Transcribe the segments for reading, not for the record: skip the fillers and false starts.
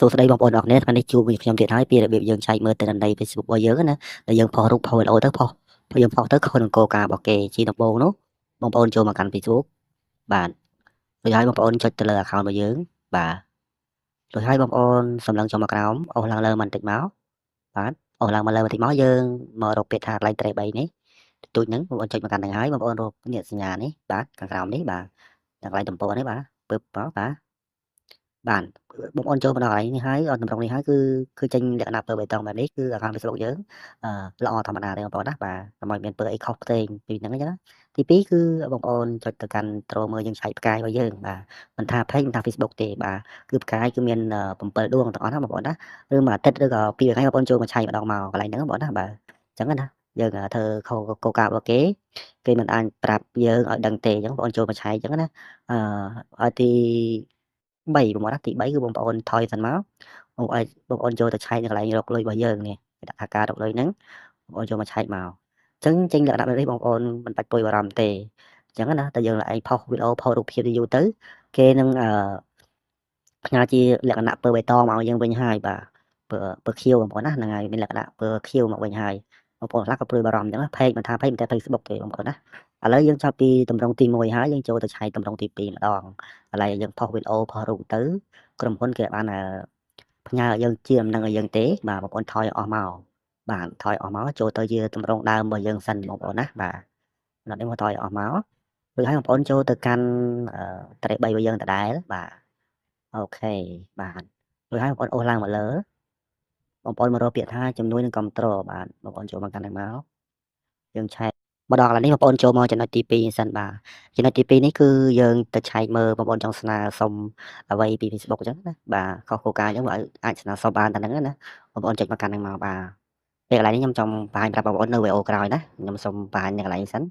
សួស្តីបងប្អូនអរគ្នាថ្ងៃនេះជួបvớiខ្ញុំទៀតហើយពីរបៀបយើងចែកមើលទិន្នន័យ Facebook របស់យើងណាដែលយើងផុសរូបផុសវីដេអូទៅផុសយើងផុសទៅខុសនឹងគោលការណ៍របស់គេជាដំបូងនោះបងប្អូនចូលមកកាន់ Facebook បាទរួចហើយបងប្អូនចុចទៅលើ account របស់យើងបាទរួចហើយបងប្អូនសម្លឹងចូលមកក្រោមអូសឡើងលើបន្តិចមកបាទអូសឡើងមកលើបន្តិចមកយើងមករកពាក្យថា like ត្រេ3នេះទូចហ្នឹងបងប្អូនចុចមកកាន់ហ្នឹងហើយបងប្អូនរកនេះសញ្ញានេះបាទខាងក្រោមនេះបាទខាងកន្លែងទំព័រនេះបាទពឹបមកបាទបងប្អូនចូលមកដល់កន្លែងនេះហើយអត់តម្រុងនេះហើយគឺចេញលក្ខណៈពើបៃតងបែបនេះគឺ account Facebook យើងល្អធម្មតាទេបងប្អូនណាបាទកុំឲ្យមានពើអីខុសផ្សេងពីហ្នឹងអញ្ចឹងណាទី2គឺបងប្អូនចុចទៅកាន់ត្រូលមើលយើងឆែកផ្កាយរបស់យើងបាទមិនថា page មិនថា Facebook ទេបាទគឺផ្កាយគឺមាន7ដួងទាំងអស់ណាបងប្អូនណាឬមួយអាទិត្យឬក៏2ថ្ងៃបងប្អូនចូលមកឆែកម្ដងមកកន្លែងហ្នឹងបងប្អូនណាបាទអញ្ចឹងណាយើងធ្វើខុសគោលការណ៍របស់គេមិនអាចប្រាប់យើងឲ្យដឹងទេអញ្ចឹងបងប្អូនចូលមកឆែកអញ្ចឹងណាឲ្យទី3បងប្អូនណាទី3គឺបងប្អូនថយសិនមកបងប្អូនចូលទៅឆែកនៅកន្លែងរកលុយរបស់យើងនេះគេដាក់ថាការរកលុយហ្នឹងបងប្អូនចូលមកឆែកមកអញ្ចឹងចេញលក្ខណៈបែបនេះបងប្អូនមិនបាច់ព្រួយបារម្ភទេអញ្ចឹងណាតែយើងឡើងឯងផុសវីដេអូផុសរូបភាពយូរទៅគេនឹងផ្ញើជាលក្ខណៈពើបៃតងមកឲ្យយើងវិញហើយបាទពើខៀវបងប្អូនណាហ្នឹងហើយមានលក្ខណៈពើខៀវមកវិញហើយបងប្អូនខ្លះក៏ព្រួយបារម្ភអញ្ចឹងណា page មិនថា page មិនតែ Facebook ទេបងប្អូនណាឥឡូវយើងចាប់ពីតម្រងទី1ហើយយើងចូលទៅឆែកតម្រងទី2ម្ដងឥឡូវយើងផុសវីដេអូផុសរូបទៅក្រុមហ៊ុនគេបានផ្ញើឲ្យយើងជាដំណឹងឲ្យយើងទេបាទបងប្អូនថយអស់មកបាទថយអស់មកចូលទៅជាតម្រងដើមរបស់យើងសិនបងប្អូនណាបាទដល់នេះមកថយអស់មកឬឲ្យបងប្អូនចូលទៅកាន់ត្រេ3របស់យើងដដែលបាទអូខេបាទរួចហើយបងប្អូនអូសឡើងមកលើបងប្អូនមករកពាក្យថាជំនួយនឹងគ្រប់គ្រងបាទបងប្អូនចូលមកកាន់នេះមកយើងឆែកមកដល់កន្លែងនេះបងប្អូនចូលមកចំណុចទី2សិនបាទចំណុចទី2នេះគឺយើងទៅឆែកមើលបងប្អូនចង់ស្នើសុំអ្វីពី Facebook អញ្ចឹងណាបាទខុសគោលការណ៍អញ្ចឹងអាចស្នើសុំបានតែហ្នឹងណាបងប្អូនចុចមកកាន់ហ្នឹងមកបាទពេលកន្លែងនេះខ្ញុំចង់បង្ហាញប្រាប់បងប្អូននៅវីដេអូក្រោយណាខ្ញុំសូមបង្ហាញនៅកន្លែងនេះសិន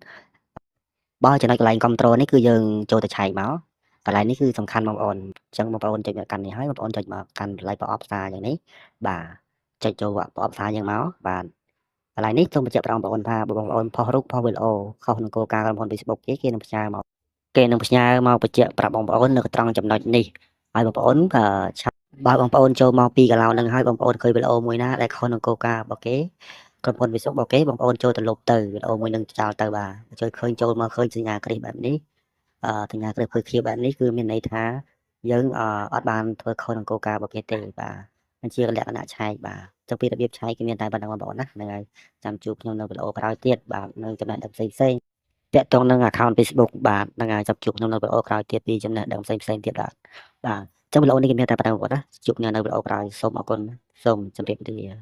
បើចំណុចកន្លែងគ្រប់គ្រងនេះគឺយើងចូលទៅឆែកមកកន្លែងនេះគឺសំខាន់បងប្អូនអញ្ចឹងបងប្អូនចុចមកកាន់នេះហើយបងប្អូនចុចមកកាន់កន្លែងប្រអប់សារយ៉ាងនេះបាទចុចចូលប្រអប់សារយើងមកបាទកន្លែងនេះសូមបញ្ជាក់បងប្អូនថាបងប្អូនផុសរូបផុសវីដេអូខុសនឹងគោលការណ៍ក្រុមហ៊ុន Facebook គេនឹងផ្ញើមកបញ្ជាក់ប្រាប់បងប្អូននៅត្រង់ចំណុចនេះហើយបងប្អូនឆាប់បើបងប្អូនចូលមកពីកន្លោហ្នឹងហើយបងប្អូនឃើញវីដេអូមួយណាដែលខុសនឹងគោលការណ៍របស់គេក្រុមហ៊ុន Facebook របស់គេបងប្អូនចូលទៅលុបទៅវីដេអូមួយនឹងចោលទៅបាទជួយឃើញចូលមកឃើញសញ្ញាគ្រីសបែបនេះសញ្ញាគ្រីសភើខៀវបែបនេះគឺមានន័យថាយើងអត់បានធ្វើខុសនឹងគោលការណ៍របស់គេទេបាទมันជាលក្ខណៈឆែកបាទចុះពីរបៀបឆែកគឺមានតែប៉ុណ្្នឹងបងប្អូនណាហ្នឹងហើយចាំជួបខ្ញុំនៅវីដេអូក្រោយទៀតបាទនៅចំណេះដឹងផ្សេងតាក់ទងនឹង account Facebook បាទហ្នឹងហើយចាប់ជួបខ្ញុំនៅវីដេអូក្រោយទៀតពីចំណេះដឹងផ្សេងទៀតបាទអញ្ចឹងវីដេអូនេះគឺមានតែប៉ុណ្្នឹងបងប្អូនណាជួបគ្នានៅវីដេអូក្រោយសូមអរគុណសូមជម្រាបលា